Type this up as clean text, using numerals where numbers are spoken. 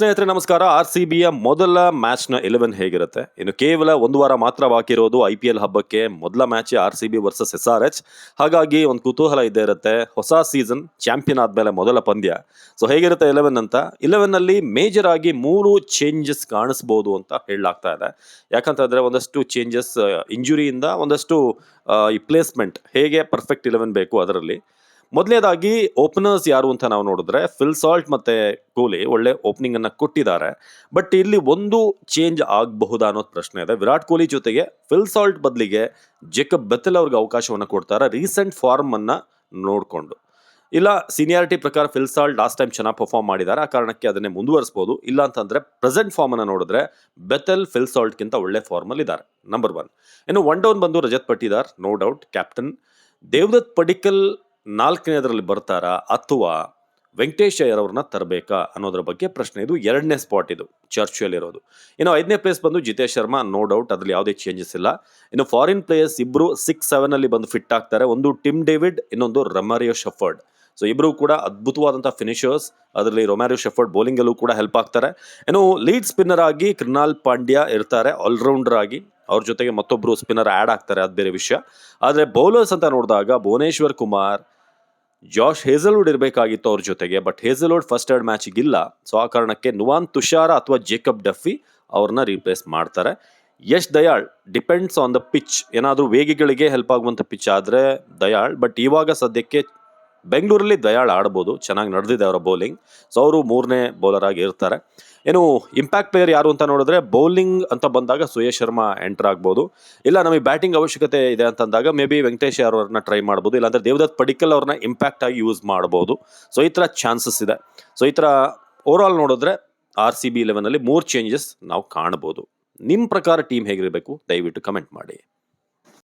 ಸ್ನೇಹಿತರೆ ನಮಸ್ಕಾರ. RCBಯ ಮೊದಲ ಮ್ಯಾಚ್ನ 11 ಹೇಗಿರುತ್ತೆ? ಇನ್ನು ಕೇವಲ ಒಂದು ವಾರ ಮಾತ್ರ ಬಾಕಿ ಇರೋದು IPL ಹಬ್ಬಕ್ಕೆ. ಮೊದಲ ಮ್ಯಾಚ್ RCB ವರ್ಸಸ್ SRH. ಹಾಗಾಗಿ ಒಂದು ಕುತೂಹಲ ಇದ್ದೇ ಇರುತ್ತೆ. ಹೊಸ ಸೀಸನ್ ಚಾಂಪಿಯನ್ ಆದ್ಮೇಲೆ ಮೊದಲ ಪಂದ್ಯ. ಸೊ ಹೇಗಿರುತ್ತೆ 11 ಅಂತ? 11 ನಲ್ಲಿ ಮೇಜರ್ ಆಗಿ 3 ಚೇಂಜಸ್ ಕಾಣಿಸ್ಬೋದು ಅಂತ ಹೇಳಲಾಗ್ತಾ ಇದೆ. ಯಾಕಂತಂದ್ರೆ ಒಂದಷ್ಟು ಚೇಂಜಸ್ ಇಂಜುರಿಯಿಂದ, ಒಂದಷ್ಟು ಈ ಪ್ಲೇಸ್ಮೆಂಟ್ ಹೇಗೆ ಪರ್ಫೆಕ್ಟ್ 11 ಬೇಕು ಅದರಲ್ಲಿ. ಮೊದಲನೇದಾಗಿ ಓಪನರ್ಸ್ ಯಾರು ಅಂತ ನಾವು ನೋಡಿದ್ರೆ ಫಿಲ್ ಸಾಲ್ಟ್ ಮತ್ತೆ ಕೊಹ್ಲಿ ಒಳ್ಳೆ ಓಪನಿಂಗ್ ಅನ್ನ ಕೊಟ್ಟಿದ್ದಾರೆ. ಬಟ್ ಇಲ್ಲಿ ಒಂದು ಚೇಂಜ್ ಆಗಬಹುದಾ ಅನ್ನೋದು ಪ್ರಶ್ನೆ ಇದೆ. ವಿರಾಟ್ ಕೊಹ್ಲಿ ಜೊತೆಗೆ ಫಿಲ್ ಸಾಲ್ಟ್ ಬದಲಿಗೆ ಜೇಕಬ್ ಬೆಥೆಲ್ ಅವ್ರಿಗೆ ಅವಕಾಶವನ್ನ ಕೊಡ್ತಾರೆ, ರೀಸೆಂಟ್ ಫಾರ್ಮ್ ಅನ್ನ ನೋಡ್ಕೊಂಡು. ಇಲ್ಲ ಸೀನಿಯಾರಿಟಿ ಪ್ರಕಾರ ಫಿಲ್ ಸಾಲ್ಟ್ ಲಾಸ್ಟ್ ಟೈಮ್ ಚೆನ್ನಾಗಿ ಪರ್ಫಾರ್ಮ್ ಮಾಡಿದ್ದಾರೆ, ಆ ಕಾರಣಕ್ಕೆ ಅದನ್ನೇ ಮುಂದುವರಿಸಬಹುದು. ಇಲ್ಲ ಅಂತಂದ್ರೆ ಪ್ರೆಸೆಂಟ್ ಫಾರ್ಮ್ ಅನ್ನ ನೋಡಿದ್ರೆ ಬೆಥೆಲ್ ಫಿಲ್ ಸಾಲ್ಟ್ ಗಿಂತ ಒಳ್ಳೆ ಫಾರ್ಮ್ ಅಲ್ಲಿ ಇದ್ದಾರೆ. ನಂಬರ್ 1. ಇನ್ನು 1 ಡೌನ್ ಬಂದು Rajat Patidar, no doubt captain. Devdutt Padikkal 4ನೇದರಲ್ಲಿ ಬರ್ತಾರಾ ಅಥವಾ ವೆಂಕಟೇಶ್ ಅಯ್ಯರ್ ಅವ್ರನ್ನ ತರಬೇಕಾ ಅನ್ನೋದ್ರ ಬಗ್ಗೆ ಪ್ರಶ್ನೆ. ಇದು 2ನೇ ಸ್ಪಾಟ್, ಇದು ಚರ್ಚೆಯಲ್ಲಿರೋದು. ಇನ್ನು 5ನೇ ಪ್ಲೇಸ್ ಬಂದು ಜಿತೇಶ್ ಶರ್ಮಾ, ನೋ ಡೌಟ್, ಅದ್ರಲ್ಲಿ ಯಾವುದೇ ಚೇಂಜಸ್ ಇಲ್ಲ. ಇನ್ನು ಫಾರಿನ್ ಪ್ಲೇಯರ್ಸ್ ಇಬ್ರು 6-7 ಅಲ್ಲಿ ಬಂದು ಫಿಟ್ ಆಗ್ತಾರೆ. ಒಂದು ಟಿಮ್ ಡೇವಿಡ್, ಇನ್ನೊಂದು ರೊಮಾರಿಯೋ ಶೆಫರ್ಡ್. ಸೊ ಇಬ್ರು ಕೂಡ ಅದ್ಭುತವಾದಂತಹ ಫಿನಿಶರ್ಸ್. ಅದರಲ್ಲಿ ರೊಮಾರಿಯೋ ಶೆಫರ್ಡ್ ಬೌಲಿಂಗ್ ಅಲ್ಲೂ ಕೂಡ ಹೆಲ್ಪ್ ಆಗ್ತಾರೆ. ಇನ್ನು ಲೀಡ್ ಸ್ಪಿನ್ನರ್ ಆಗಿ ಕೃನಾಲ್ ಪಾಂಡ್ಯ ಇರ್ತಾರೆ, ಆಲ್ರೌಂಡರ್ ಆಗಿ. ಅವ್ರ ಜೊತೆಗೆ ಮತ್ತೊಬ್ರು ಸ್ಪಿನ್ನರ್ ಆಡ್ ಆಗ್ತಾರೆ, ಅದು ಬೇರೆ ವಿಷಯ. ಆದ್ರೆ ಬೌಲರ್ಸ್ ಅಂತ ನೋಡಿದಾಗ ಭುವನೇಶ್ವರ್ ಕುಮಾರ್, ಜಾಶ್ ಹೇಸಲ್ವುಡ್ ಇರಬೇಕಾಗಿತ್ತು ಅವ್ರ ಜೊತೆಗೆ. ಬಟ್ ಹೇಸಲ್ವುಡ್ ಫಸ್ಟ್ 2 ಮ್ಯಾಚ್ ಇಲ್ಲ. ಸೊ ಆ ಕಾರಣಕ್ಕೆ ನುವಾನ್ ತುಷಾರ ಅಥವಾ ಜೇಕಬ್ ಡಫಿ ಅವ್ರನ್ನ ರೀಪ್ಲೇಸ್ ಮಾಡ್ತಾರೆ. Yash Dayal depends on the pitch. ಏನಾದರೂ ವೇಗಿಗಳಿಗೆ ಹೆಲ್ಪ್ ಆಗುವಂತ ಪಿಚ್ ಆದ್ರೆ ದಯಾಳ್. ಬಟ್ ಇವಾಗ ಸದ್ಯಕ್ಕೆ ಬೆಂಗಳೂರಲ್ಲಿ ದಯಾಳ್ ಆಡ್ಬೋದು, ಚೆನ್ನಾಗಿ ನಡೆದಿದೆ ಅವರ ಬೌಲಿಂಗ್. ಸೊ ಅವರು 3ನೇ ಬೌಲರ್ ಆಗಿ ಇರ್ತಾರೆ. ಏನು ಇಂಪ್ಯಾಕ್ಟ್ ಪ್ಲೇಯರ್ ಯಾರು ಅಂತ ನೋಡಿದ್ರೆ ಬೌಲಿಂಗ್ ಅಂತ ಬಂದಾಗ ಸುಯೇಶ್ ಶರ್ಮಾ ಎಂಟರ್ ಆಗ್ಬೋದು. ಇಲ್ಲ ನಮಗೆ ಬ್ಯಾಟಿಂಗ್ ಅವಶ್ಯಕತೆ ಇದೆ ಅಂತಂದಾಗ ಮೇ ಬಿ ವೆಂಕಟೇಶ್ ಅವ್ರನ್ನ ಟ್ರೈ ಮಾಡ್ಬೋದು. ಇಲ್ಲಾಂದ್ರೆ ದೇವದತ್ ಪಡಿಕ್ಕಲ್ ಅವ್ರನ್ನ ಇಂಪ್ಯಾಕ್ಟ್ ಆಗಿ ಯೂಸ್ ಮಾಡ್ಬೋದು. ಸೊ ಈ ಥರ ಚಾನ್ಸಸ್ ಇದೆ. ಸೊ ಈ ಥರ ಓವರ್ ಆಲ್ ನೋಡಿದ್ರೆ RCB 11 ಅಲ್ಲಿ 3 ಚೇಂಜಸ್ ನಾವು ಕಾಣ್ಬೋದು. ನಿಮ್ಮ ಪ್ರಕಾರ ಟೀಮ್ ಹೇಗಿರಬೇಕು ದಯವಿಟ್ಟು ಕಮೆಂಟ್ ಮಾಡಿ.